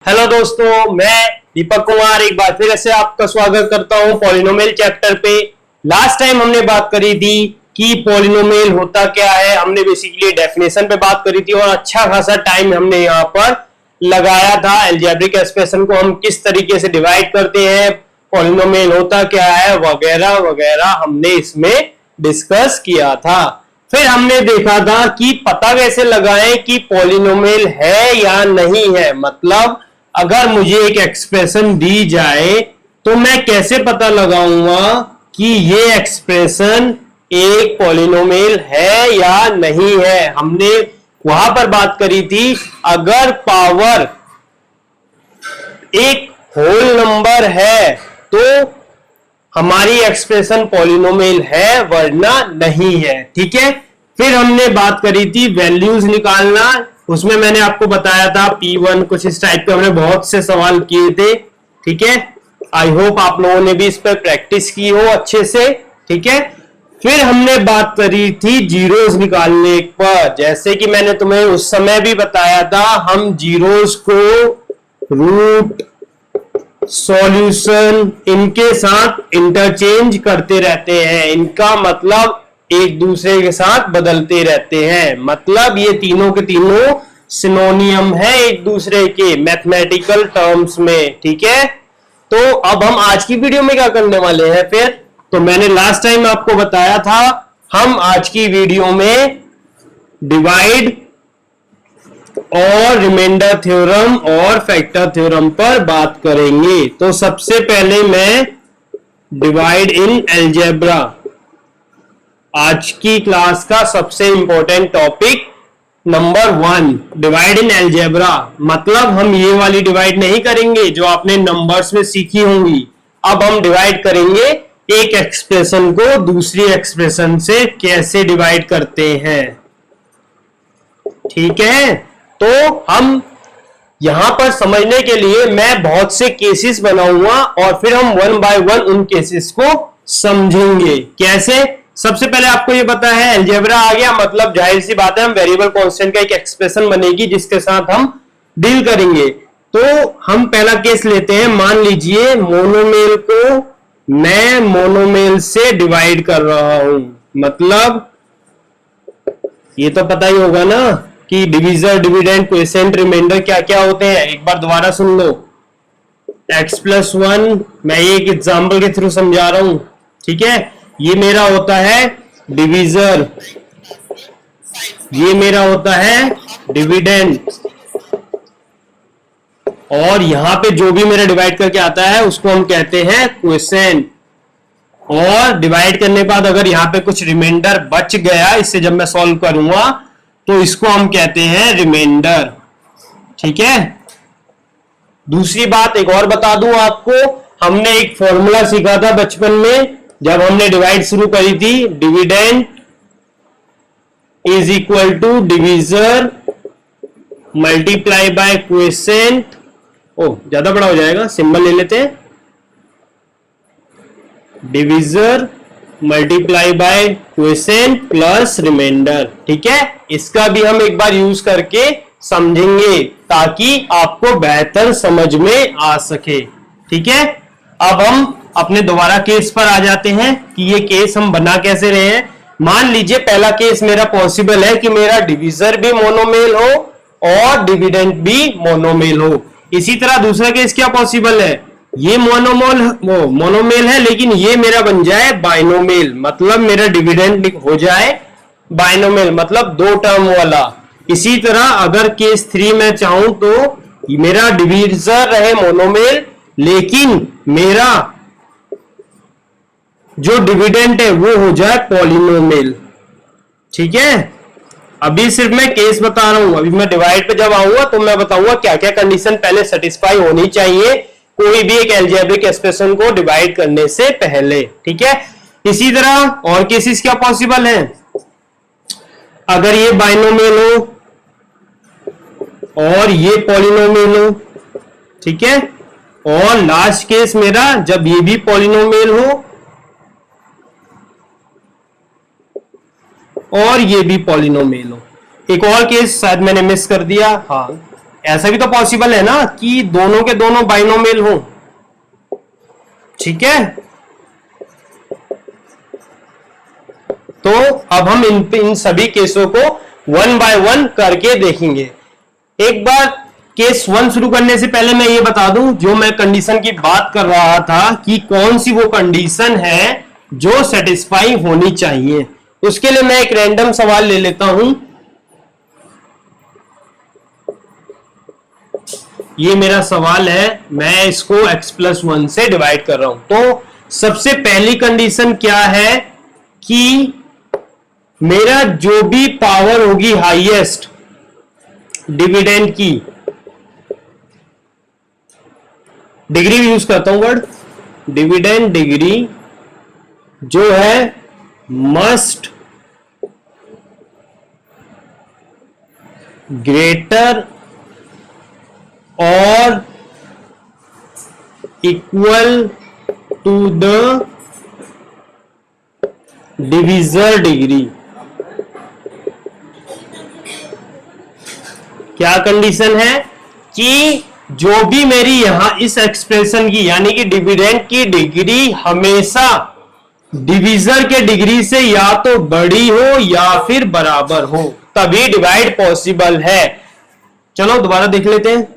Hello दोस्तों, मैं दीपक कुमार एक बार फिर से आपका स्वागत करता हूं पॉलिनोमियल चैप्टर पे। लास्ट टाइम हमने बात करी थी कि पॉलिनोमियल होता क्या है। हमने बेसिकली डेफिनेशन पे बात करी थी और अच्छा खासा टाइम हमने यहाँ पर लगाया था। अलजेब्रिक एक्सप्रेशन को हम किस तरीके से डिवाइड करते हैं, पॉलिनोमियल होता क्या है, वगैरह वगैरह हमने इसमें डिस्कस किया था। फिर हमने देखा था कि पता कैसे लगाएं कि पॉलिनोमियल है या नहीं है। मतलब अगर मुझे एक एक्सप्रेशन दी जाए तो मैं कैसे पता लगाऊंगा कि ये एक्सप्रेशन एक पॉलिनोमियल है या नहीं है। हमने वहां पर बात करी थी, अगर पावर एक होल नंबर है तो हमारी एक्सप्रेशन पॉलिनोमियल है, वरना नहीं है। ठीक है। फिर हमने बात करी थी वैल्यूज निकालना। उसमें मैंने आपको बताया था P1 कुछ इस टाइप के हमने बहुत से सवाल किए थे। ठीक है। आई होप आप लोगों ने भी इस पर प्रैक्टिस की हो अच्छे से। ठीक है। फिर हमने बात करी थी जीरोस निकालने पर। जैसे कि मैंने तुम्हें उस समय भी बताया था, हम जीरोस को रूट, सॉल्यूशन इनके साथ इंटरचेंज करते रहते हैं। इनका मतलब एक दूसरे के साथ बदलते रहते हैं। मतलब ये तीनों के तीनों सिनोनियम है एक दूसरे के मैथमेटिकल टर्म्स में। ठीक है। तो अब हम आज की वीडियो में क्या करने वाले हैं फिर, तो मैंने लास्ट टाइम आपको बताया था, हम आज की वीडियो में डिवाइड और रिमाइंडर थ्योरम और फैक्टर थ्योरम पर बात करेंगे। तो सबसे पहले मैं डिवाइड इन अलजेब्रा, आज की क्लास का सबसे important topic number 1, divide in algebra. मतलब हम ये वाली डिवाइड नहीं करेंगे जो आपने नंबर्स में सीखी होंगी। अब हम डिवाइड करेंगे एक एक्सप्रेशन को दूसरी एक्सप्रेशन से कैसे डिवाइड करते हैं। ठीक है। तो हम यहां पर समझने के लिए मैं बहुत से केसेस बनाऊंगा और फिर हम वन बाय वन उन केसेस को समझेंगे। कैसे? सबसे पहले आपको ये पता है अलजेब्रा आ गया, मतलब जाहिर सी बात है हम वेरिएबल कांस्टेंट का एक एक्सप्रेशन बनेगी जिसके साथ हम डील करेंगे। तो हम पहला केस लेते हैं। मान लीजिए मोनोमेल को मैं मोनोमेल से डिवाइड कर रहा हूं। मतलब ये तो पता ही होगा ना कि डिविजर, डिविडेंड, क्वोशिएंट, रिमाइंडर क्या क्या होते हैं। एक बार दोबारा सुन लो। x+1 मैं एक एग्जांपल के थ्रू समझा रहा हूं। ठीक है। ये मेरा होता है डिविजर, ये मेरा होता है डिविडेंड, और यहां पे जो भी मेरा डिवाइड करके आता है उसको हम कहते हैं क्वोशिएंट। और डिवाइड करने के बाद अगर यहां पे कुछ रिमाइंडर बच गया, इससे जब मैं सॉल्व करूंगा तो इसको हम कहते हैं रिमाइंडर। ठीक है। दूसरी बात एक और बता दूं आपको, हमने एक फॉर्मूला सीखा था बचपन में जब हमने डिवाइड शुरू करी थी, dividend is equal to divisor multiply by quotient. ओ ज्यादा बड़ा हो जाएगा, सिंबल ले लेते हैं, divisor multiply by quotient plus remainder. ठीक है। इसका भी हम एक बार यूज करके समझेंगे ताकि आपको बेहतर समझ में आ सके। ठीक है। अब हम अपने दोबारा केस पर आ जाते हैं कि ये केस हम बना कैसे रहे हैं। मान लीजिए पहला केस मेरा पॉसिबल है कि मेरा डिविजर भी मोनोमेल हो और डिविडेंड भी मोनोमेल हो। इसी तरह दूसरा केस क्या पॉसिबल है, ये मोनोमेल है लेकिन ये मेरा बन जाए बाइनोमेल, मतलब मेरा डिविडेंड हो जाए बाइनोमेल, मतलब दो टर्म वाला। इसी तरह अगर केस 3 में चाहूं तो मेरा डिविजर रहे मोनोमेल लेकिन मेरा जो डिविडेंड है वो हो जाए पॉलिनोमियल। ठीक है। अभी सिर्फ मैं केस बता रहा हूं, अभी मैं डिवाइड पे जब आऊंगा तो मैं बताऊंगा क्या क्या कंडीशन पहले सेटिस्फाई होनी चाहिए कोई भी एक अलजेब्रिक एक्सप्रेशन को डिवाइड करने से पहले। ठीक है। इसी तरह और केसेस क्या पॉसिबल है, अगर ये बाइनोमियल हो और ये पॉलिनोमियल हो। ठीक है। और लास्ट केस मेरा जब ये भी पॉलिनोमियल हो और ये भी पॉलिनोमियल हो। एक और केस शायद मैंने मिस कर दिया, हाँ ऐसा भी तो पॉसिबल है ना कि दोनों के दोनों बाइनोमियल हो, ठीक है। तो अब हम इन सभी केसों को वन बाय वन करके देखेंगे। एक बार केस 1 शुरू करने से पहले मैं ये बता दूं, जो मैं कंडीशन की बात कर रहा था कि कौन सी वो कंडीशन है जो सेटिस्फाई होनी चाहिए, उसके लिए मैं एक रैंडम सवाल ले लेता हूं। ये मेरा सवाल है, मैं इसको x+1 से डिवाइड कर रहा हूं। तो सबसे पहली कंडीशन क्या है कि मेरा जो भी पावर होगी हाईएस्ट डिविडेंड की, डिग्री यूज करता हूं वर्ड, डिविडेंड डिग्री जो है मस्ट ग्रेटर और equal to the divisor degree. क्या कंडीशन है कि जो भी मेरी यहां इस एक्सप्रेशन की यानी कि डिविडेंड की डिग्री हमेशा डिविजर के डिग्री से या तो बड़ी हो या फिर बराबर हो, तभी डिवाइड पॉसिबल है। चलो दोबारा देख लेते हैं।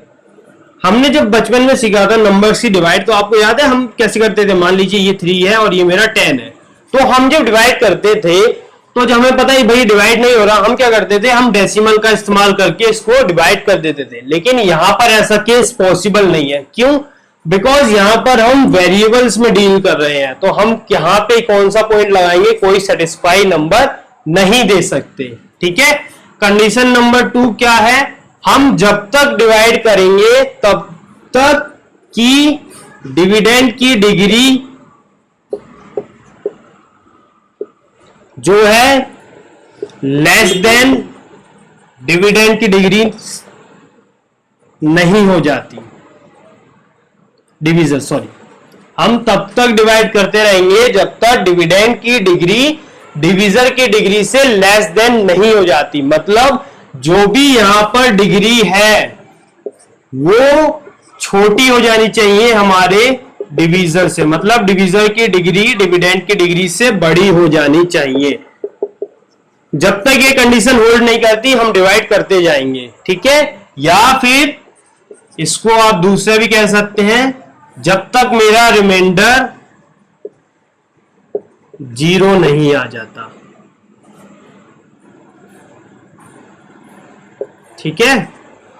हमने जब बचपन में सीखा था नंबर्स की डिवाइड, तो आपको याद है हम कैसे करते थे? मान लीजिए ये 3 है और ये मेरा 10 है, तो हम जब डिवाइड करते थे तो जब हमें पता है भाई डिवाइड नहीं हो रहा, हम क्या करते थे? हम डेसिमल का इस्तेमाल करके इसको डिवाइड कर देते थे। लेकिन यहां पर ऐसा केस पॉसिबल नहीं है। क्यों? बिकॉज यहां पर हम वेरिएबल्स में डील कर रहे हैं, तो हम यहां पे कौन सा पॉइंट लगाएंगे? कोई सेटिस्फाई नंबर नहीं दे सकते, ठीक है। कंडीशन नंबर 2 क्या है? हम जब तक डिवाइड करेंगे तब तक की डिविडेंड की डिग्री जो है लेस देन डिविडेंड की डिग्री नहीं हो जाती, डिविजर सॉरी, हम तब तक डिवाइड करते रहेंगे जब तक डिविडेंड की डिग्री डिविजर की डिग्री से लेस देन नहीं हो जाती। मतलब जो भी यहां पर डिग्री है वो छोटी हो जानी चाहिए हमारे डिविजर से, मतलब डिविजर की डिग्री डिविडेंड की डिग्री से बड़ी हो जानी चाहिए। जब तक ये कंडीशन होल्ड नहीं करती हम डिवाइड करते जाएंगे, ठीक है। या फिर इसको आप दूसरा भी कह सकते हैं, जब तक मेरा रिमाइंडर 0 नहीं आ जाता, ठीक है।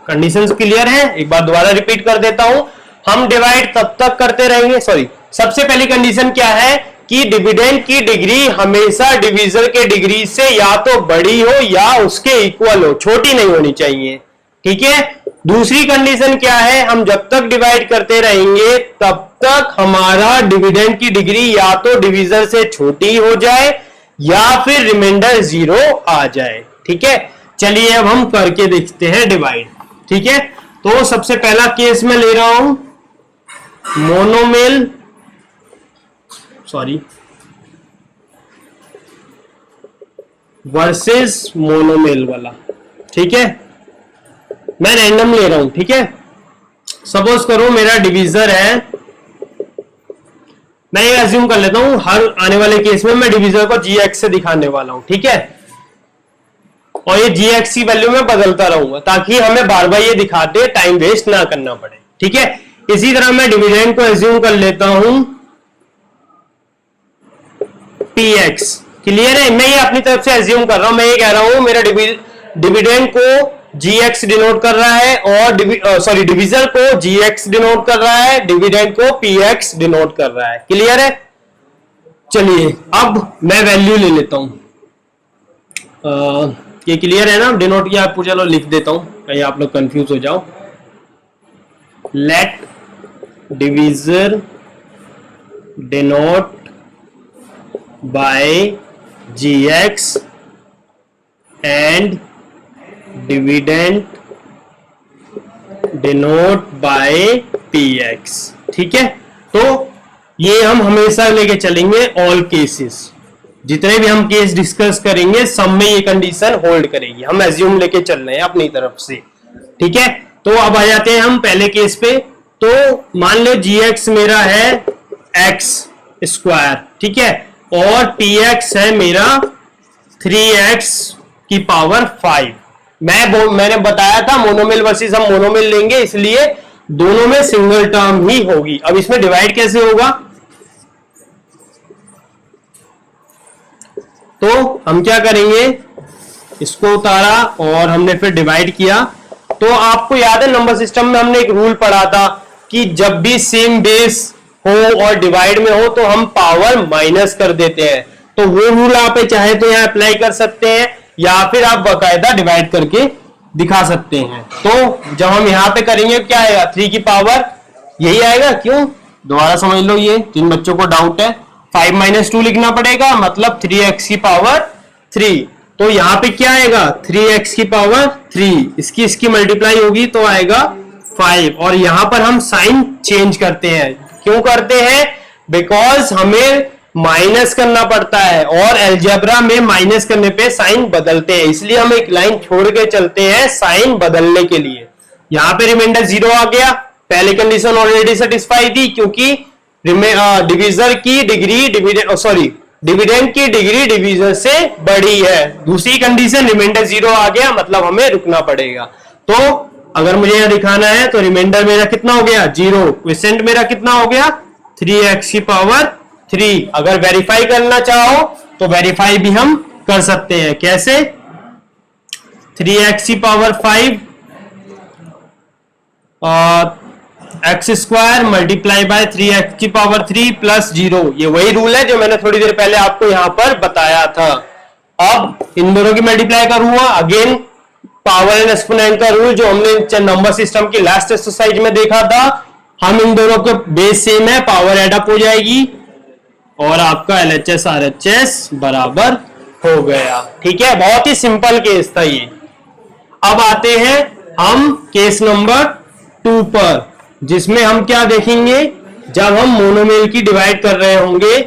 कंडीशंस क्लियर है? एक बार दोबारा रिपीट कर देता हूं। हम डिवाइड तब तक करते रहेंगे, सॉरी, सबसे पहली कंडीशन क्या है कि डिविडेंड की डिग्री हमेशा डिविजर के डिग्री से या तो बड़ी हो या उसके इक्वल हो, छोटी नहीं होनी चाहिए, ठीक है। दूसरी कंडीशन क्या है? हम जब तक डिवाइड करते रहेंगे तब तक हमारा डिविडेंड की डिग्री या तो डिविजर से छोटी हो जाए या फिर रिमाइंडर 0 आ जाए, ठीक है। चलिए अब हम करके देखते हैं डिवाइड, ठीक है। तो सबसे पहला केस मैं ले रहा हूं मोनोमेल, सॉरी, वर्सेस मोनोमेल वाला, ठीक है। मैं रैंडम ले रहा हूं, ठीक है। सपोज करो मेरा डिविजर है, मैं ये अज्यूम कर लेता हूं हर आने वाले केस में मैं डिविजर को gx से दिखाने वाला हूं, ठीक है। और ये gx की वैल्यू में बदलता रहूंगा ताकि हमें बार बार ये दिखाते टाइम वेस्ट ना करना पड़े, ठीक है। इसी तरह मैं डिविडेंड को अज्यूम कर लेता हूं px, क्लियर है। मैं ये अपनी तरफ से अज्यूम कर रहा हूं, मैं ये कह रहा हूं मेरा डिविडेंड को gx डिनोट कर रहा है और सॉरी डिविजर को gx डिनोट कर रहा है, डिविडेंड को px डिनोट कर रहा है, क्लियर है। चलिए अब मैं वैल्यू ले लेता हूं, ये क्लियर है ना? डिनोट किया आपको, चलो लिख देता हूं कहीं आप लोग कंफ्यूज हो जाओ। Let divisor denote by gx and dividend denote by px, ठीक है। तो ये हम हमेशा लेके चलेंगे, ऑल केसेस, जितने भी हम केस डिस्कस करेंगे सब में ये कंडीशन होल्ड करेगी, हम एज्यूम लेके चल रहे हैं अपनी तरफ से, ठीक है। तो अब आ जाते हैं हम पहले केस पे। तो मान लो gx मेरा है x स्क्वायर, ठीक है, और tx है मेरा 3x की पावर 5। मैंने बताया था मोनोमिल वर्सेस हम मोनोमिल लेंगे, इसलिए दोनों में सिंगल टर्म ही होगी। अब इसमें डिवाइड कैसे होगा, तो हम क्या करेंगे, इसको उतारा और हमने फिर डिवाइड किया। तो आपको याद है नंबर सिस्टम में हमने एक रूल पढ़ा था कि जब भी सेम बेस हो और डिवाइड में हो तो हम पावर माइनस कर देते हैं। तो वो रूल आप चाहे तो यहां अप्लाई कर सकते हैं या फिर आप बाकायदा डिवाइड करके दिखा सकते हैं। तो जब हम यहां पे करेंगे क्या आएगा, 3 की पावर यही आएगा। क्यों, दोबारा समझ लो, ये जिन बच्चों को डाउट है 5 - 2 लिखना पड़ेगा, मतलब 3x की पावर 3। तो यहां पे क्या आएगा, 3x की पावर 3, इसकी मल्टीप्लाई होगी तो आएगा 5। और यहां पर हम साइन चेंज करते हैं। क्यों करते हैं, बिकॉज हमें माइनस करना पड़ता है और अलजेब्रा में माइनस करने पे साइन बदलते हैं, इसलिए हम एक लाइन छोड़ के चलते हैं साइन बदलने के लिए। यहां पे रिमाइंडर 0 आ गया, पहली कंडीशन ऑलरेडी सेटिस्फाई थी क्योंकि डिविजर की डिग्री डिविडेंड की डिग्री डिविजर से बड़ी है। दूसरी कंडीशन रिमाइंडर 0 आ गया, मतलब हमें रुकना पड़ेगा। तो अगर मुझे यहां दिखाना है तो रिमाइंडर मेरा कितना हो गया, 0। क्वोशिएंट मेरा कितना हो गया, 3x की पावर 3। अगर वेरीफाई करना चाहो तो वेरीफाई भी हम कर सकते हैं। कैसे, 3x की पावर 5 और x square multiply by 3x की पावर 3 प्लस 0। ये वही रूल है जो मैंने थोड़ी देर पहले आपको यहां पर बताया था। अब इन दोनों की मल्टीप्लाई करूंगा, अगेन पावर एंड एक्सपोनेंट का रूल जो हमने नंबर सिस्टम की लास्ट एक्सरसाइज में देखा था। हम इन दोनों के बेस सेम है, पावर एडअप हो जाएगी और आपका LHS RHS बराबर हो गया। ठीक है, बहुत ही सिंपल केस था ये। अब आते हैं हम केस नंबर 2 पर, जिसमें हम क्या देखेंगे, जब हम मोनोमेल की डिवाइड कर रहे होंगे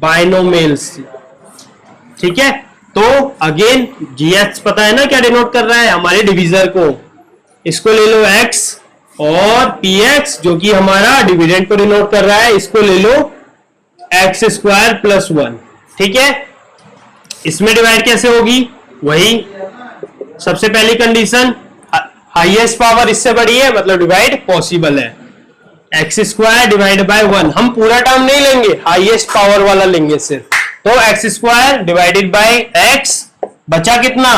बाइनोमेल से। ठीक है, तो अगेन GH पता है ना क्या डिनोट कर रहा है, हमारे डिविजर को। इसको ले लो x और px जो कि हमारा डिविडेंड को डिनोट कर रहा है, इसको ले लो x स्क्वायर प्लस 1। ठीक है, इसमें डिवाइड कैसे होगी, वही सबसे पहली कंडीशन, हाईएस्ट पावर इससे बड़ी है मतलब डिवाइड पॉसिबल है। एक्स स्क्वायर डिवाइड बाय 1, हम पूरा टर्म नहीं लेंगे, हाईएस्ट पावर वाला लेंगे सिर्फ। तो x square divided by x, बचा कितना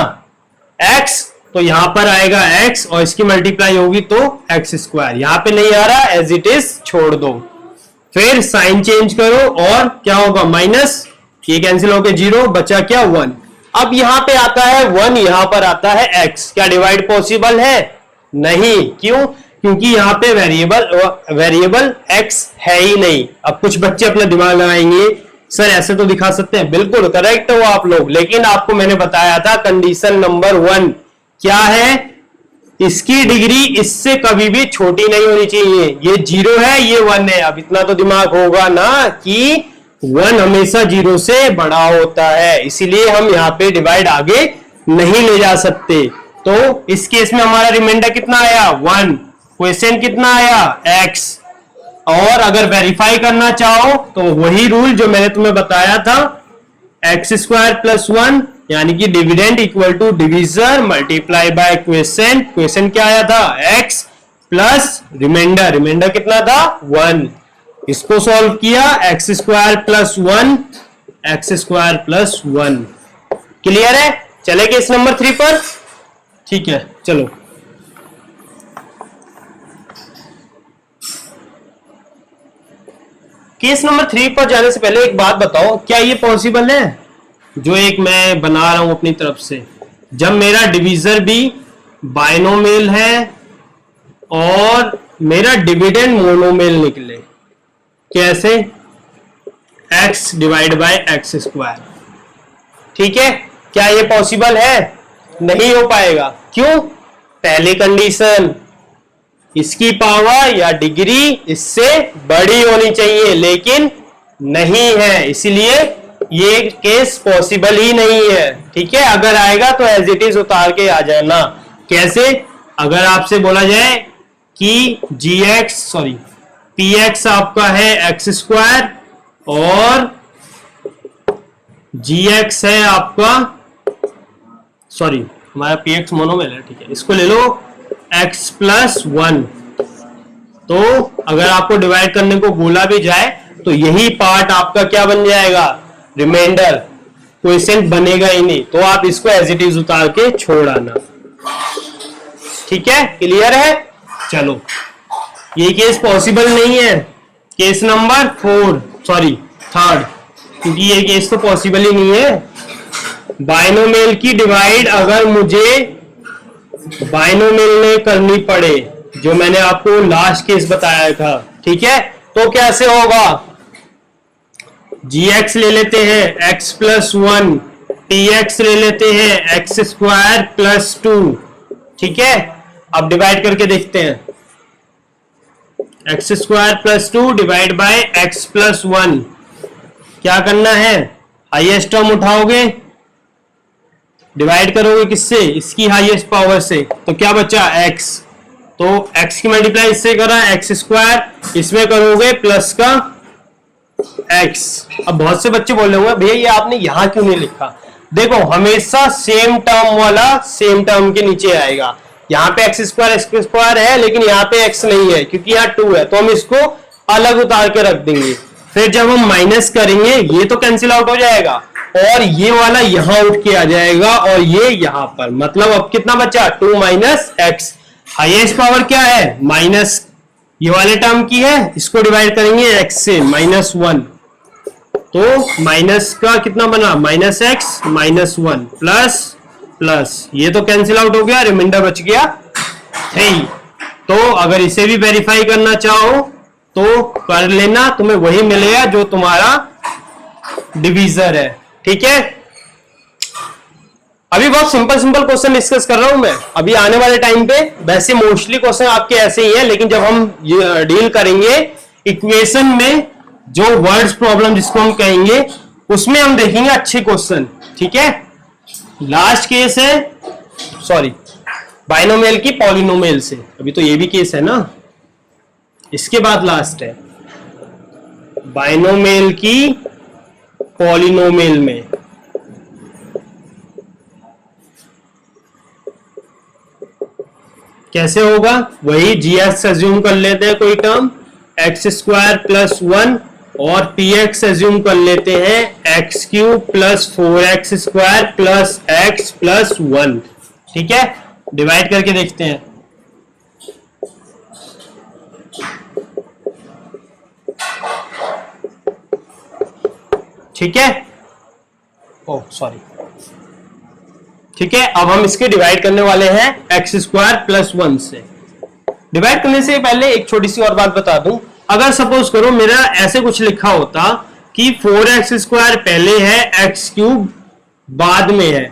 x, तो यहां पर आएगा x और इसकी मल्टीप्लाई होगी तो एक्स स्क्वायर। यहां पे नहीं आ रहा, एज इट इज छोड़ दो। फिर साइन चेंज करो और क्या होगा, माइनस, ये कैंसिल होकर 0, बचा क्या 1। अब यहां पे आता है 1, यहां पर आता है x, क्या डिवाइड पॉसिबल है, नहीं। क्यों, क्योंकि यहां पे वेरिएबल x है ही नहीं। अब कुछ बच्चे अपना दिमाग लगाएंगे, सर ऐसे तो दिखा सकते हैं, बिल्कुल करेक्ट हो आप लोग, लेकिन आपको मैंने बताया था कंडीशन नंबर 1 क्या है, इसकी डिग्री इससे कभी भी छोटी नहीं होनी चाहिए। ये 0 है, ये 1 है। अब इतना तो दिमाग होगा ना कि 1 हमेशा 0 से बड़ा होता है, इसीलिए हम यहाँ पे डिवाइड आगे नहीं ले जा सकते। तो इस केस में हमारा रिमाइंडर कितना आया, 1। क्वोशिएंट कितना आया, x। और अगर वेरीफाई करना चाहो तो वही रूल जो मैंने तुम्हें बताया था, एक्स स्क्वायर प्लस 1 यानी कि dividend equal to divisor multiply by quotient. Quotient क्या आया था, x प्लस रिमाइंडर, रिमाइंडर कितना था 1। इसको सॉल्व किया, x square plus 1, x square plus 1। Clear है, चले केस नंबर 3 पर। ठीक है, चलो केस नंबर 3 पर जाने से पहले एक बात बताओ, क्या ये पॉसिबल है जो एक मैं बना रहा हूं अपनी तरफ से, जब मेरा डिविजर भी बाइनोमियल है और मेरा डिविडेंड मोनोमियल निकले। कैसे, x divide by x square. ठीक है, क्या ये पॉसिबल है, नहीं हो पाएगा। क्यों, पहली कंडीशन, इसकी पावर या डिग्री इससे बड़ी होनी चाहिए, लेकिन नहीं है, इसीलिए ये केस पॉसिबल ही नहीं है। ठीक है, अगर आएगा तो एज इट इज उतार के आ जाना। कैसे, अगर आपसे बोला जाए कि px आपका है एक्स स्क्वायर और gx है आपका, हमारा px मोनोमियल है, ठीक है, इसको ले लो x प्लस 1। तो अगर आपको डिवाइड करने को बोला भी जाए तो यही पार्ट आपका क्या बन जाएगा, रिमाइंडर, क्वोशिएंट बनेगा ही नहीं, तो आप इसको एज इट इज उतार के छोड़ आना। ठीक है, क्लियर है। चलो, ये केस पॉसिबल नहीं है, केस नंबर 3, क्योंकि ये केस तो पॉसिबल ही नहीं है। बाइनोमियल की डिवाइड अगर मुझे बाइनोमियल में करनी पड़े, जो मैंने आपको लास्ट केस बताया था, ठीक है, तो कैसे होगा, gx ले लेते हैं x प्लस 1, px ले लेते हैं एक्स स्क्वायर प्लस 2, ठीक है। अब डिवाइड करके देखते हैं, x square plus 2 divide by x plus 1, क्या करना है, हाईएस्ट टर्म उठाओगे, डिवाइड करोगे किससे, इसकी हाईएस्ट पावर से, तो क्या बचा x, तो x की मल्टीप्लाई इससे करा एक्स स्क्वायर, इसमें करोगे प्लस का x। अब बहुत से बच्चे बोल रहे होंगे भैया ये आपने यहां क्यों नहीं लिखा, देखो हमेशा सेम टर्म वाला सेम टर्म के नीचे आएगा। यहाँ पे एक्स स्क्वायर है लेकिन यहाँ पे x नहीं है क्योंकि यहाँ 2 है, तो हम इसको अलग उतार के रख देंगे। फिर जब हम माइनस करेंगे ये तो कैंसिल आउट हो जाएगा और ये वाला यहाँ उठ के आ जाएगा और ये यहाँ पर, मतलब अब कितना बचा, 2 माइनस एक्स। हाईएस्ट पावर क्या है, माइनस ये वाले टर्म की है, इसको डिवाइड करेंगे x से, -1, तो माइनस का कितना बना, -x -1 प्लस ये तो कैंसिल आउट हो गया, रिमाइंडर बच गया 3। तो अगर इसे भी वेरीफाई करना चाहो तो कर लेना, तुम्हें वही मिलेगा जो तुम्हारा डिवीजर है। ठीक है, अभी बहुत सिंपल क्वेश्चन डिस्कस कर रहा हूं मैं। अभी आने वाले टाइम पे वैसे मोस्टली क्वेश्चन आपके ऐसे ही हैं, लेकिन जब हम डील करेंगे इक्वेशन में जो वर्ड्स प्रॉब्लम जिसको हम कहेंगे, उसमें हम देखेंगे अच्छे क्वेश्चन। ठीक है, लास्ट केस है बाइनोमियल की पॉलिनोमियल से, अभी तो ये भी केस है ना, इसके बाद लास्ट है बाइनोमियल की पॉलिनोमियल में। कैसे होगा, वही gx एज्यूम कर लेते हैं कोई टर्म एक्स स्क्वायर प्लस 1 और px एज्यूम कर लेते हैं x cube plus 4x square plus x plus 1। ठीक है, डिवाइड करके देखते हैं। ठीक है, ठीक है, अब हम इसके डिवाइड करने वाले हैं एक्स स्क्वायर प्लस 1 से। डिवाइड करने से पहले एक छोटी सी और बात बता दूं, अगर सपोज करो मेरा ऐसे कुछ लिखा होता कि 4x स्क्वायर पहले है एक्स क्यूब बाद में है,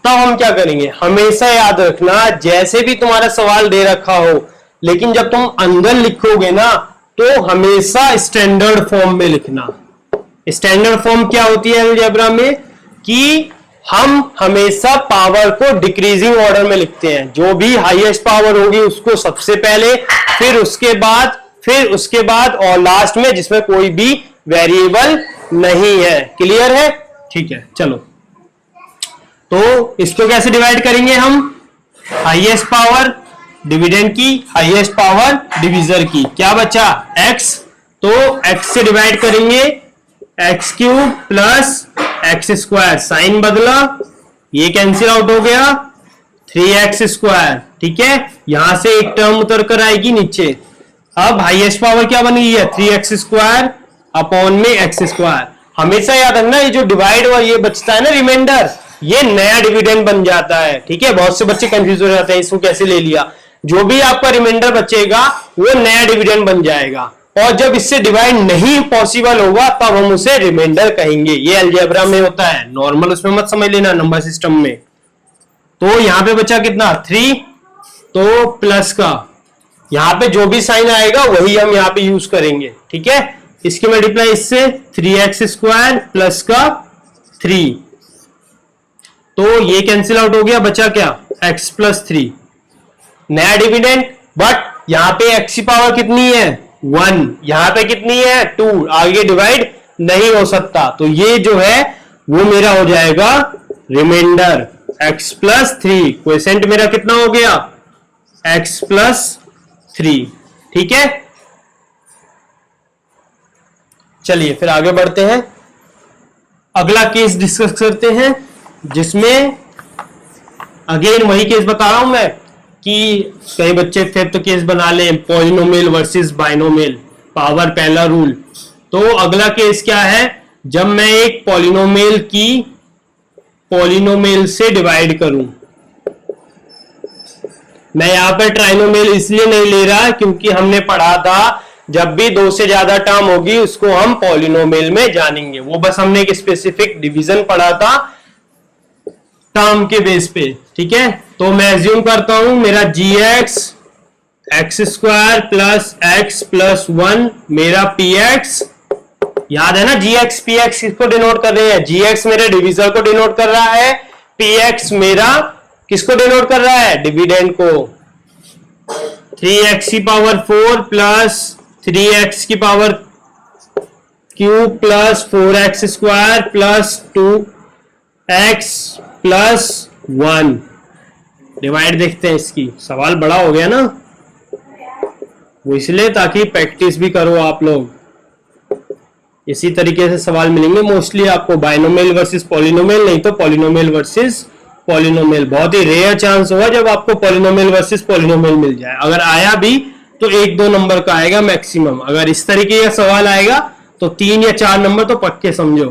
तब हम क्या करेंगे, हमेशा याद रखना जैसे भी तुम्हारा सवाल दे रखा हो, लेकिन जब तुम अंदर लिखोगे ना तो हमेशा स्टैंडर्ड फॉर्म में लिखना। स्टैंडर्ड फॉर्म क्या होती है अलजेब्रा में, कि हम हमेशा पावर को डिक्रीजिंग ऑर्डर में लिखते हैं, जो भी हाईएस्ट पावर होगी उसको सबसे पहले, फिर उसके बाद और लास्ट में जिसमें कोई भी वेरिएबल नहीं है। क्लियर है, ठीक है। चलो, तो इसको कैसे डिवाइड करेंगे हम, हाईएस्ट पावर डिविडेंड की, हाईएस्ट पावर डिवीजर की, क्या बचा x, तो x से डिवाइड करेंगे x cube plus x square, sign बदला, ये कैंसिल आउट हो गया 3x स्क्वायर। ठीक है, यहां से एक टर्म उतर कर आएगी नीचे। अब हाईएस्ट पावर क्या बन गई है, 3x स्क्वायर अपॉन में एक्स स्क्वायर। हमेशा याद रखना ये जो डिवाइड और ये बचता है ना रिमाइंडर, ये नया डिविडेंड बन जाता है। ठीक है, बहुत से बच्चे कंफ्यूज हो जाते हैं इसको कैसे ले लिया, जो भी आपका रिमाइंडर बचेगा वो नया डिविडेंड बन जाएगा, और जब इससे डिवाइड नहीं पॉसिबल होगा तब हम उसे रिमाइंडर कहेंगे। ये अलजेब्रा में होता है, नॉर्मल उसमें मत समझ लेना नंबर सिस्टम में। तो यहां पे बचा कितना 3, तो प्लस का यहां पे जो भी साइन आएगा वही हम यहां पे यूज करेंगे। ठीक है, इसकी मल्टीप्लाई इससे 3x स्क्वायर प्लस का 3, तो ये कैंसिल आउट हो गया, बचा क्या x प्लस 3। नया डिविडेंड, बट यहां पे x की पावर कितनी है 1, यहां पे कितनी है 2, आगे डिवाइड नहीं हो सकता, तो ये जो है वो मेरा हो जाएगा रिमाइंडर x प्लस 3। क्वोशेंट मेरा कितना हो गया x प्लस 3। ठीक है, चलिए फिर आगे बढ़ते हैं, अगला केस डिस्कस करते हैं, जिसमें अगेन वही केस बता रहा हूं मैं कि कई बच्चे फिफ्थ केस बना लें, पॉलिनोमियल वर्सेस बाइनोमियल, पावर पहला रूल। तो अगला केस क्या है, जब मैं एक पॉलिनोमियल की पॉलिनोमियल से डिवाइड करूं। मैं यहां पर ट्राइनोमियल इसलिए नहीं ले रहा क्योंकि हमने पढ़ा था जब भी दो से ज्यादा टर्म होगी उसको हम पॉलिनोमियल में जानेंगे, वो बस हमने एक स्पेसिफिक डिवीजन पढ़ा था टर्म के बेस पे। ठीक है, तो मैं एज्यूम करता हूं मेरा gx x square plus x plus 1 मेरा px, याद है ना gx px किसको डिनोट कर रहे हैं, gx मेरे डिविजर को डिनोट कर रहा है, px मेरा किसको डिनोट कर रहा है डिविडेंड को। 3x की पावर 4 प्लस 3x की power cube plus 4x square plus 2x plus 1। Divide देखते हैं, इसकी सवाल बड़ा हो गया ना, वो इसलिए ताकि प्रैक्टिस भी करो आप लोग। इसी तरीके से सवाल मिलेंगे मोस्टली आपको, बाइनोमियल वर्सेस पॉलिनोमियल, नहीं तो पॉलिनोमियल वर्सेस पॉलिनोमियल। बहुत ही रेयर चांस होगा जब आपको पॉलिनोमियल वर्सेस पॉलिनोमियल मिल जाए, अगर आया भी तो 1-2 नंबर का आएगा मैक्सिमम, अगर इस तरीके का सवाल आएगा तो 3 या 4 नंबर तो पक्के समझो।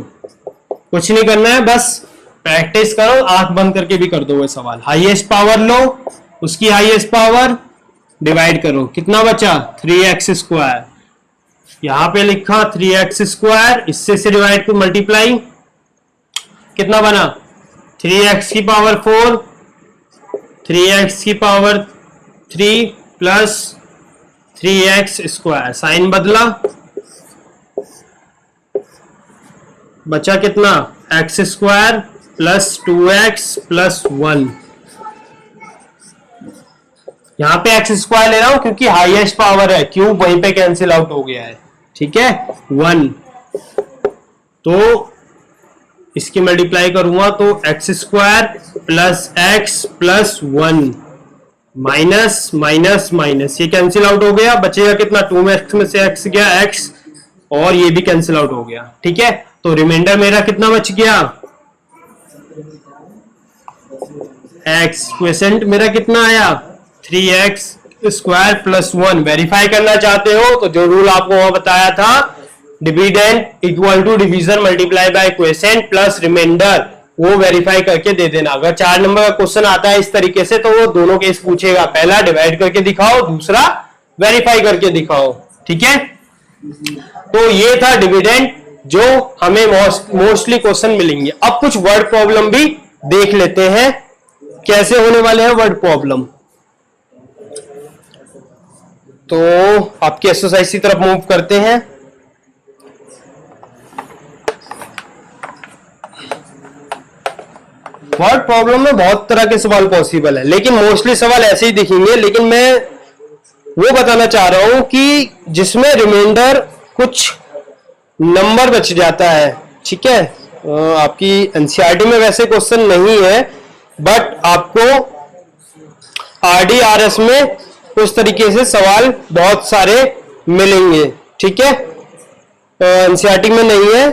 कुछ नहीं करना है, बस प्रैक्टिस करो, आंख बंद करके भी कर दो वो सवाल। हाईएस्ट पावर लो, उसकी हाईएस्ट पावर डिवाइड करो, कितना बचा 3x स्क्वायर, यहां पे लिखा 3x स्क्वायर, इससे से डिवाइड को मल्टीप्लाई, कितना बना 3x की पावर 4, 3x की power 3 plus 3x square, sign बदला, बचा कितना x square plus 2x plus 1। यहां पे x स्क्वायर ले रहा हूं क्योंकि हाईएस्ट पावर है, क्यूब वहीं पे कैंसिल आउट हो गया है। ठीक है, 1, तो इसकी मल्टीप्लाई करूंगा तो x square plus x plus 1 minus minus minus, ये कैंसिल आउट हो गया, बचेगा कितना 2x में से x गया x, और ये भी कैंसिल आउट हो गया। ठीक है, तो रिमाइंडर मेरा कितना बच गया x, क्वोशेंट मेरा कितना आया 3x स्क्वायर प्लस 1। वेरीफाई करना चाहते हो तो जो रूल आपको वहां बताया था, dividend equal to division multiply by quotient plus remainder, वो वेरीफाई करके दे देना। अगर 4 नंबर का क्वेश्चन आता है इस तरीके से तो वो दोनों केस पूछेगा, पहला डिवाइड करके दिखाओ, दूसरा वेरीफाई करके दिखाओ। ठीक है, तो ये था डिविडेंड जो हमें मोस्टली क्वेश्चन मिलेंगे। अब कुछ वर्ड प्रॉब्लम भी देख लेते हैं, कैसे होने वाले हैं वर्ड प्रॉब्लम। तो आपकी एक्सरसाइज की तरफ मूव करते हैं। वर्ड प्रॉब्लम में बहुत तरह के सवाल पॉसिबल है, लेकिन मोस्टली सवाल ऐसे ही दिखेंगे। लेकिन मैं वो बताना चाह रहा हूं कि जिसमें रिमाइंडर कुछ नंबर बच जाता है। ठीक है, आपकी एनसीईआरटी में वैसे क्वेश्चन नहीं है, बट आपको आरडीआरएस में उस तरीके से सवाल बहुत सारे मिलेंगे। ठीक है, एनसीईआरटी में नहीं है,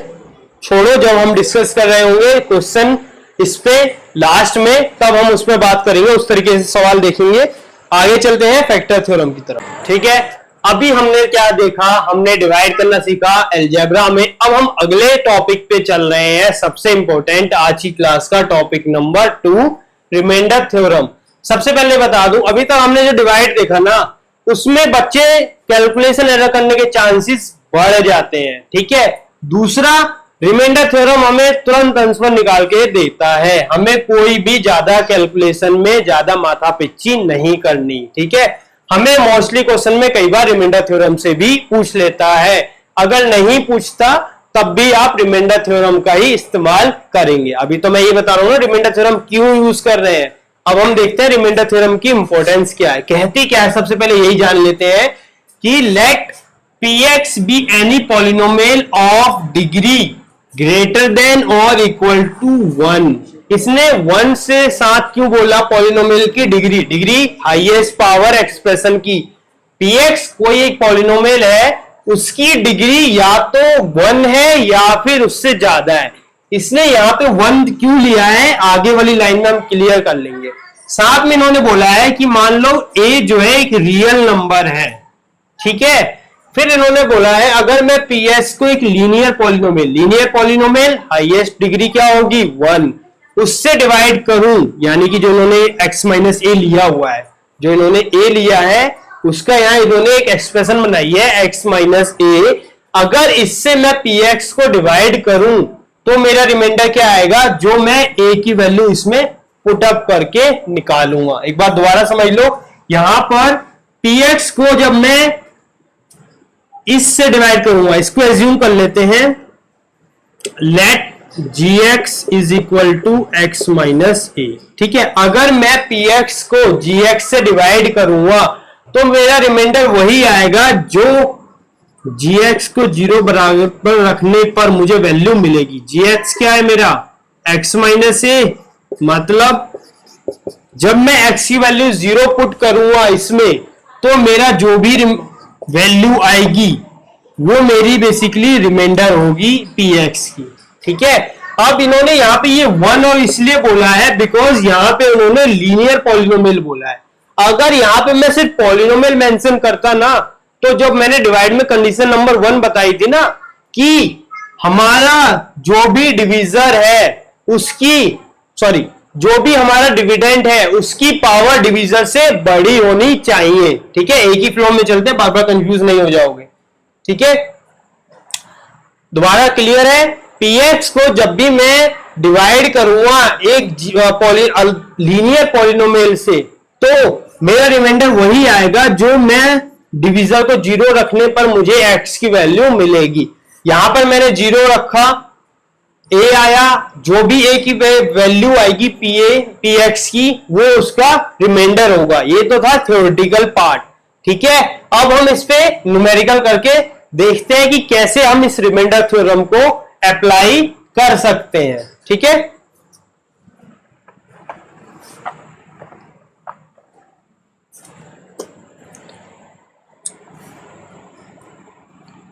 छोड़ो, जब हम डिस्कस कर रहे होंगे क्वेश्चन इस पे लास्ट में, तब हम उस पर बात करेंगे, उस तरीके से सवाल देखेंगे। आगे चलते हैं फैक्टर थ्योरम की तरफ। ठीक है, अभी हमने क्या देखा, हमने डिवाइड करना सीखा अलजेब्रा में। अब हम अगले टॉपिक पे चल रहे हैं, सबसे इंपॉर्टेंट आज की क्लास का टॉपिक नंबर 2, रिमाइंडर थ्योरम। सबसे पहले बता दूं, अभी तक हमने जो डिवाइड देखा ना, उसमें बच्चे कैलकुलेशन एरर करने के चांसेस बढ़ जाते हैं। ठीक है, दूसरा रिमाइंडर थ्योरम हमें तुरंत आंसर निकाल के देता है, हमें कोई भी ज्यादा कैलकुलेशन में ज्यादा माथापिच्ची नहीं करनी। ठीक है, हमें मोस्टली क्वेश्चन में कई बार रिमाइंडर थ्योरम से भी पूछ लेता है, अगर नहीं पूछता तब भी आप रिमाइंडर थ्योरम का ही इस्तेमाल करेंगे। अभी तो मैं ये बता रहा हूं ना रिमाइंडर थ्योरम क्यों यूज कर रहे हैं, अब हम देखते हैं रिमाइंडर थ्योरम की इंपॉर्टेंस क्या है, कहती क्या है। सबसे पहले यही जान लेते हैं कि let px be any polynomial of degree greater than और इक्वल टू 1। इसने 1 से 7 क्यों बोला? पॉलिनोमियल की डिग्री हाईएस्ट पावर एक्सप्रेशन की। px कोई एक पॉलिनोमियल है, उसकी डिग्री या तो 1 है या फिर उससे ज्यादा है। इसने यहां पे 1 क्यों लिया है, आगे वाली लाइन में हम क्लियर कर लेंगे। साथ में इन्होंने बोला है कि मान लो a जो है एक रियल नंबर है, ठीक है। फिर इन्होंने बोला है अगर मैं px को एक लीनियर पॉलिनोमियल हाईएस्ट डिग्री क्या होगी 1, उससे डिवाइड करूं, यानी कि जो इन्होंने x माइनस ए लिया हुआ है, जो इन्होंने a लिया है उसका यहां इन्होंने एक एक्सप्रेशन बनाई है x माइनस ए। अगर इससे मैं px को डिवाइड करूं तो मेरा रिमाइंडर क्या आएगा, जो मैं a की वैल्यू इसमें पुट अप करके निकालूंगा। एक बार दोबारा समझ लो, यहां पर px को जब मैं इससे डिवाइड करूंगा, इसको एज्यूम कर लेते हैं, let gx is equal to x minus A, ठीक है। अगर मैं px को gx से डिवाइड करूंगा तो मेरा रिमाइंडर वही आएगा जो gx को 0 बराबर पर रखने पर मुझे वैल्यू मिलेगी। gx क्या है मेरा x माइनस ए, मतलब जब मैं x की वैल्यू 0 पुट करूंगा इसमें तो मेरा जो भी वैल्यू आएगी वो मेरी बेसिकली रिमाइंडर होगी px की, ठीक है। अब इन्होंने यहां पे ये 1 और इसलिए बोला है बिकॉज यहां पे उन्होंने लीनियर पॉलिनोमियल बोला है। अगर यहां पे मैं सिर्फ पॉलिनोमियल मेंशन करता ना, तो जब मैंने डिवाइड में कंडीशन नंबर 1 बताई थी ना कि हमारा जो भी डिविजर है उसकी जो भी हमारा डिविडेंड है उसकी पावर डिविजर से बड़ी होनी चाहिए, ठीक है। एक ही फ्लो में चलते हैं, बार बार कंफ्यूज नहीं हो जाओगे, ठीक है। दोबारा क्लियर है, px को जब भी मैं डिवाइड करूंगा एक लीनियर पॉलिनोमियल से तो मेरा रिमाइंडर वही आएगा जो मैं डिविजर को 0 रखने पर मुझे x की वैल्यू मिलेगी। यहां पर मैंने 0 रखा, a आया, जो भी a की वैल्यू आएगी px की वो उसका रिमाइंडर होगा। ये तो था थ्योरेटिकल पार्ट, ठीक है। अब हम इस पे न्यूमेरिकल करके देखते हैं कि कैसे हम इस रिमाइंडर थ्योरम को अप्लाई कर सकते हैं, ठीक है।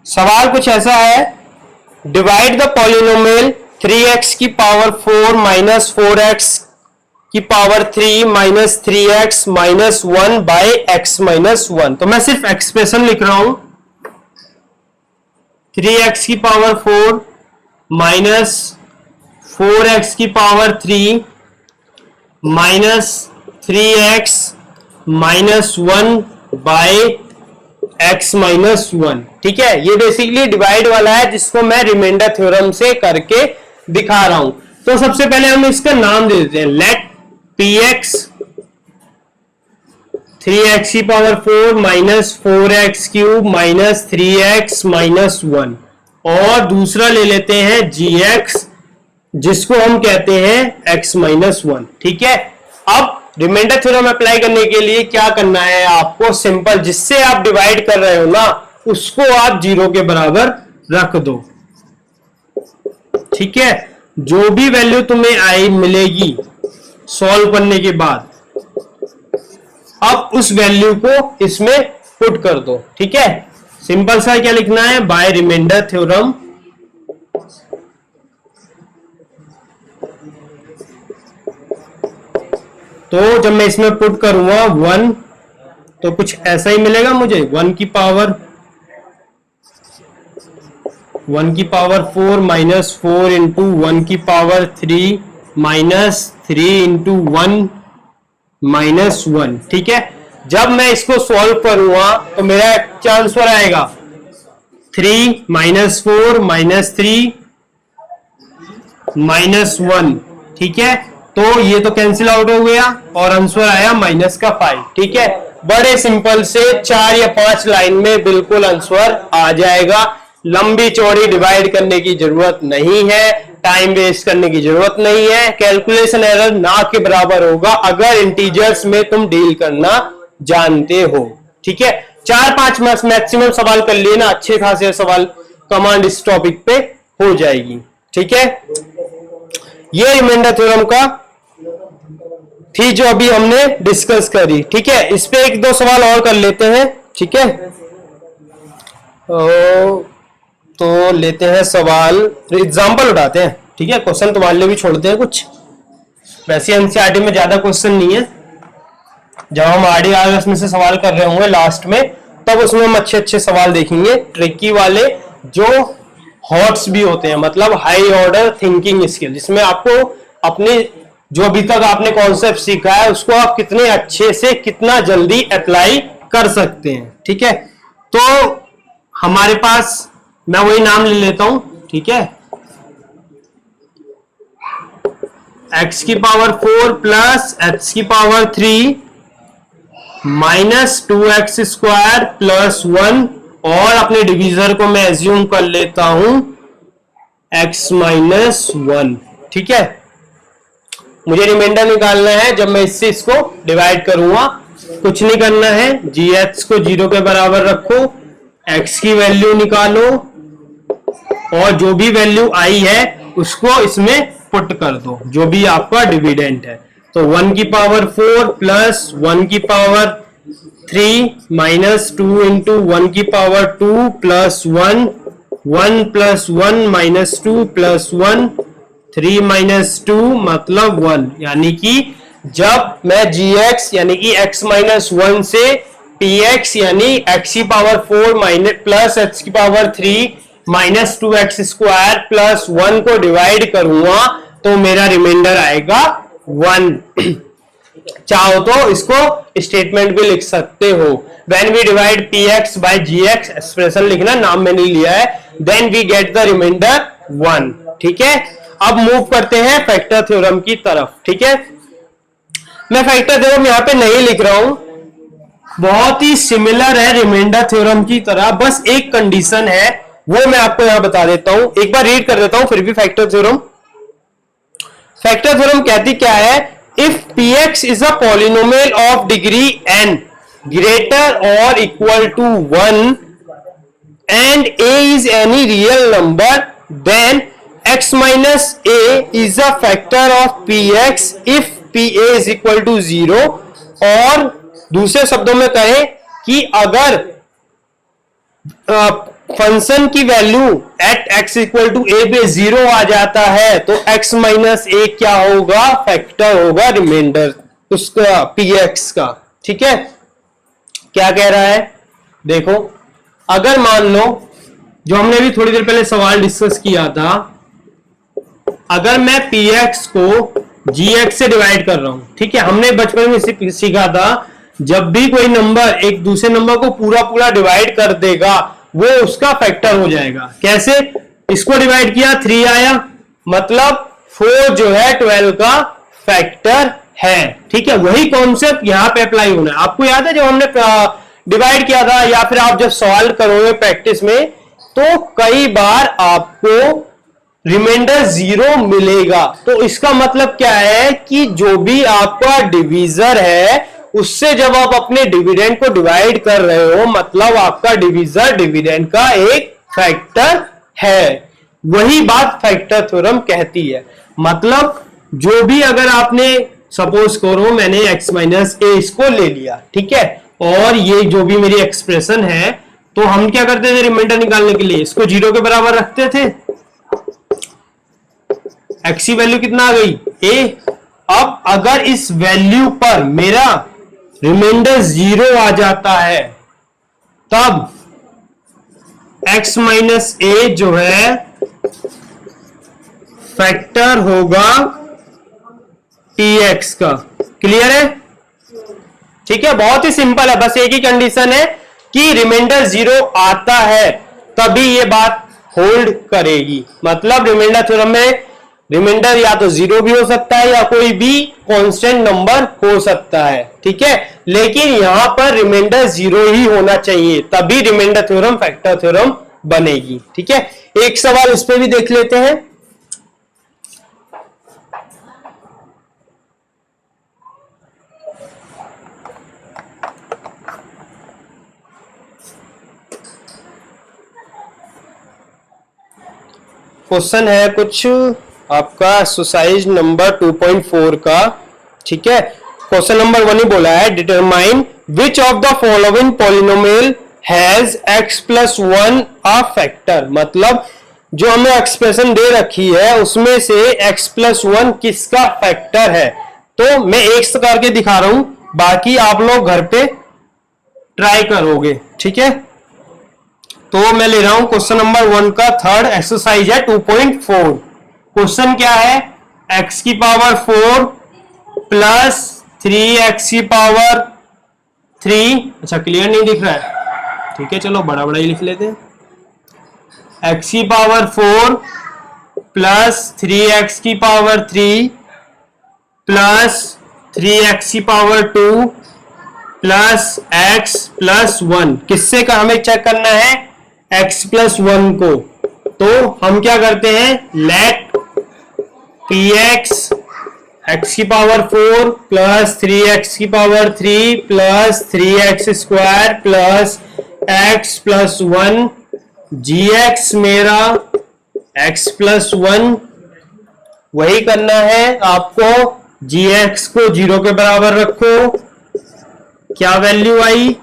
सवाल कुछ ऐसा है, डिवाइड द पॉलिनोमियल 3x की पावर 4 माइनस 4x की power 3 minus 3x minus 1 by x minus 1। तो मैं सिर्फ एक्सप्रेशन लिख रहा हूं, 3x की पावर 4 माइनस 4x की power 3 minus 3x minus 1 by x minus 1, ठीक है। ये बेसिकली डिवाइड वाला है जिसको मैं रिमाइंडर थ्योरम से करके दिखा रहा हूं। तो सबसे पहले हम इसका नाम दे देते हैं, लेट px 3x की power 4 minus 4x cube minus 3x minus 1, और दूसरा ले लेते हैं gx जिसको हम कहते हैं x माइनस 1, ठीक है। अब रिमाइंडर थ्योरम अप्लाई करने के लिए क्या करना है आपको, सिंपल, जिससे आप डिवाइड कर रहे हो ना उसको आप 0 के बराबर रख दो, ठीक है। जो भी वैल्यू तुम्हें आई मिलेगी सॉल्व करने के बाद, अब उस वैल्यू को इसमें पुट कर दो, ठीक है। सिंपल सा क्या लिखना है, बाय रिमाइंडर थ्योरम तो जब मैं इसमें पुट करूंगा 1 तो कुछ ऐसा ही मिलेगा मुझे, 1 की पावर 4 माइनस 4 इंटू 1 की पावर 3 माइनस 3 इंटू 1 माइनस 1, ठीक है। जब मैं इसको सॉल्व करूंगा तो मेरा क्या आंसर आएगा, 3 माइनस 4 माइनस 3 माइनस 1, ठीक है। तो ये तो कैंसिल आउट हो गया और आंसर आया माइनस का 5, ठीक है। बड़े सिंपल से 4 या 5 लाइन में बिल्कुल आंसर आ जाएगा, लंबी चौड़ी डिवाइड करने की जरूरत नहीं है। टाइम वेस्ट करने की जरूरत नहीं है। कैलकुलेशन एरर ना के बराबर होगा अगर इंटीजर्स में तुम डील करना जानते हो। ठीक है, 4-5 मैक्सिमम सवाल कर लिए ना, अच्छे खासे सवाल कमांड इस टॉपिक पे हो जाएगी। ठीक है, ये रिमाइंडर थ्योरम का थी जो अभी हमने डिस्कस करी। ठीक है, इस पे 1-2 सवाल और कर लेते हैं। ठीक है, तो लेते हैं सवाल, एग्जाम्पल उठाते हैं। ठीक है, क्वेश्चन तुम्हारे लिए भी छोड़ते हैं कुछ, वैसे एनसीईआरटी में ज्यादा क्वेश्चन नहीं है। जब हम आरडीआरएस में से सवाल कर रहे होंगे लास्ट में, तब उसमें हम अच्छे सवाल देखेंगे, ट्रिकी वाले जो हॉट्स भी होते हैं, मतलब हाई ऑर्डर थिंकिंग स्किल, जिसमें आपको अपने जो अभी तक आपने कॉन्सेप्ट सीखा है उसको आप कितने अच्छे से कितना जल्दी अप्लाई कर सकते हैं। ठीक है, तो हमारे पास, मैं वही नाम ले लेता हूं। ठीक है, x की पावर 4 प्लस x की power 3 minus 2x square plus 1, और अपने डिवीजर को मैं एज्यूम कर लेता हूं x माइनस 1। ठीक है, मुझे रिमाइंडर निकालना है जब मैं इससे इसको डिवाइड करूंगा। कुछ नहीं करना है, gx को 0 के बराबर रखो, x की वैल्यू निकालो और जो भी वैल्यू आई है उसको इसमें पुट कर दो, जो भी आपका डिविडेंड है। तो 1 की पावर 4 प्लस 1 की पावर 3 माइनस 2 इंटू 1 की power 2 plus 1, 1 plus 1 minus 2 plus 1, 3 minus 2 मतलब 1। यानी कि जब मैं gx यानी कि x माइनस 1 से px यानी x की पावर 4 माइनस प्लस x की power 3 minus 2x square plus 1 को डिवाइड करूंगा तो मेरा रिमाइंडर आएगा 1। चाहो तो इसको स्टेटमेंट भी लिख सकते हो, when we divide px by gx, expression लिखना, नाम मैंने लिया है, then we get the remainder 1। ठीक है, अब मूव करते हैं फैक्टर थ्योरम की तरफ। ठीक है, मैं फैक्टर थ्योरम यहां पे नहीं लिख रहा हूं, बहुत ही सिमिलर है रिमाइंडर थ्योरम की तरह, बस एक कंडीशन है वो मैं आपको यहां बता देता हूं। एक बार रीड कर देता हूं फिर भी फैक्टर थ्योरम। फैक्टर थ्योरम कहती क्या है, if px is a polynomial of degree n greater और equal to 1 and a is any real number, then x minus a is a factor of px if pa is equal to 0। और दूसरे शब्दों में कहें कि अगर function की value at x equal to a पे 0 आ जाता है तो x माइनस a क्या होगा, फैक्टर होगा रिमाइंडर उसका px का। ठीक है, क्या कह रहा है देखो, अगर मान लो जो हमने भी थोड़ी देर पहले सवाल डिस्कस किया था, अगर मैं px को gx से डिवाइड कर रहा हूं, ठीक है, हमने बचपन में सीखा था जब भी कोई नंबर एक दूसरे नंबर को पूरा पूरा डिवाइड कर देगा वो उसका फैक्टर हो जाएगा। कैसे, इसको डिवाइड किया 3 आया, मतलब 4 जो है 12 का फैक्टर है। ठीक है, वही कॉन्सेप्ट यहां पे अप्लाई होना है। आपको याद है जब हमने डिवाइड किया था, या फिर आप जब सवाल करोगे प्रैक्टिस में तो कई बार आपको रिमाइंडर 0 मिलेगा। तो इसका मतलब क्या है कि जो भी आपका डिवीजर है उससे जब आप अपने डिविडेंड को डिवाइड कर रहे हो, मतलब आपका डिवीजर डिविडेंड का एक फैक्टर है। वही बात फैक्टर थ्योरम कहती है। मतलब जो भी, अगर आपने सपोज करो मैंने x माइनस ए इसको ले लिया, ठीक है, और ये जो भी मेरी एक्सप्रेशन है, तो हम क्या करते थे रिमाइंडर निकालने के लिए इसको 0 के बराबर रखते थे। x की वैल्यू कितना आ गई, a। अब अगर इस वैल्यू पर मेरा रिमाइंडर 0 आ जाता है तब x माइनस ए जो है फैक्टर होगा px का। क्लियर है? ठीक है, बहुत ही सिंपल है, बस एक ही कंडीशन है कि रिमाइंडर 0 आता है तभी ये बात होल्ड करेगी। मतलब रिमाइंडर थ्योरम में रिमाइंडर या तो 0 भी हो सकता है या कोई भी कांस्टेंट नंबर हो सकता है। ठीक है, लेकिन यहां पर रिमाइंडर 0 ही होना चाहिए, तभी रिमाइंडर थ्योरम फैक्टर थ्योरम बनेगी। ठीक है, एक सवाल इस पे भी देख लेते हैं। क्वेश्चन है कुछ आपका एक्सरसाइज नंबर 2.4 का, ठीक है। क्वेश्चन नंबर 1 ही बोला है, determine which of the following polynomial has x plus 1 a factor. मतलब जो हमें एक्सप्रेशन दे रखी है उसमें से x प्लस 1 किसका फैक्टर है। तो मैं एक करके दिखा रहा हूं, बाकी आप लोग घर पे ट्राई करोगे, ठीक है। तो मैं ले रहा हूं क्वेश्चन नंबर 1 का थर्ड एक्सरसाइज है 2.4। क्वेश्चन क्या है, x की पावर 4 प्लस 3x की पावर 3। अच्छा क्लियर नहीं दिख रहा है, ठीक है चलो बड़ा बड़ा ही लिख लेते हैं। x की पावर 4 प्लस 3x की पावर 3 प्लस 3x की पावर 2 प्लस x प्लस 1। किससे का हमें चेक करना है, x प्लस 1 को। तो हम क्या करते हैं, लेट px x की पावर 4 प्लस 3x की power 3 plus 3x square plus x plus 1 gx मेरा x प्लस 1 वही करना है आपको। gx को 0 के बराबर रखो, क्या वैल्यू आई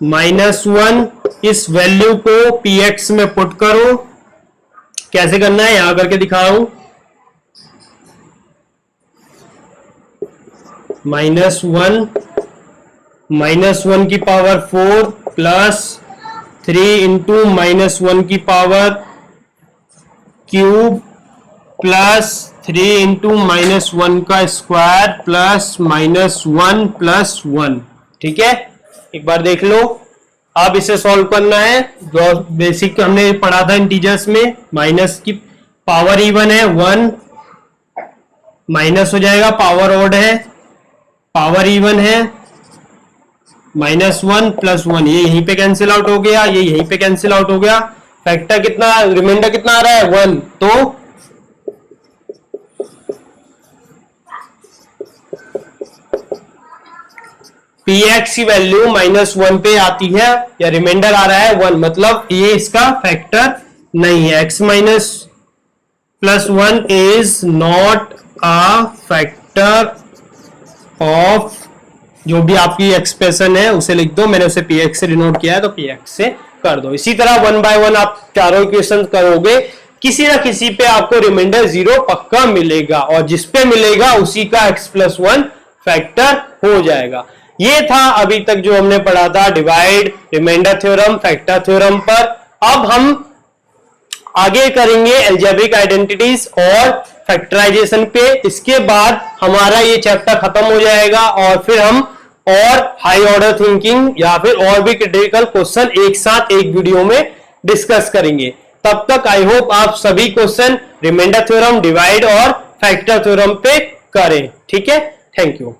-1। इस वैल्यू को px में पुट करो। कैसे करना है यहां करके दिखा रहा हूं, -1 की पावर 4 प्लस 3 इंटू -1 की पावर क्यूब प्लस 3 इंटू -1 का स्क्वायर प्लस -1 प्लस 1, ठीक है। एक बार देख लो, अब इसे सॉल्व करना है। जो बेसिक हमने पढ़ा था इंटीजर्स में, माइनस की पावर इवन है 1, माइनस हो जाएगा पावर ऑड है, पावर इवन है -1 प्लस 1, ये यहीं पे कैंसिल आउट हो गया, ये यहीं पे कैंसिल आउट हो गया। फैक्टर कितना, रिमाइंडर कितना आ रहा है 1। तो px की वैल्यू -1 पे आती है, या रिमाइंडर आ रहा है 1, मतलब ये इसका फैक्टर नहीं है। x minus plus 1 is not a factor of, जो भी आपकी एक्सप्रेशन है उसे लिख दो। मैंने उसे px से डिनोट किया है तो px से कर दो। इसी तरह 1 बाय 1 आप चारों इक्वेशन करोगे, किसी ना किसी पे आपको रिमाइंडर 0 पक्का मिलेगा, और जिस पे मिलेगा उसी का x प्लस 1 फैक्टर हो जाएगा। ये था अभी तक जो हमने पढ़ा था divide, remainder theorem, factor theorem पर। अब हम आगे करेंगे अलजेब्रिक आइडेंटिटीज और फैक्टराइजेशन पे। इसके बाद हमारा ये चैप्टर खत्म हो जाएगा, और फिर हम और हाई ऑर्डर थिंकिंग या फिर और भी क्रिटिकल क्वेश्चन एक साथ एक वीडियो में डिस्कस करेंगे। तब तक आई होप आप सभी क्वेश्चन रिमाइंडर थ्योरम, डिवाइड और फैक्टर थ्योरम पे करें, ठीक है। Thank you.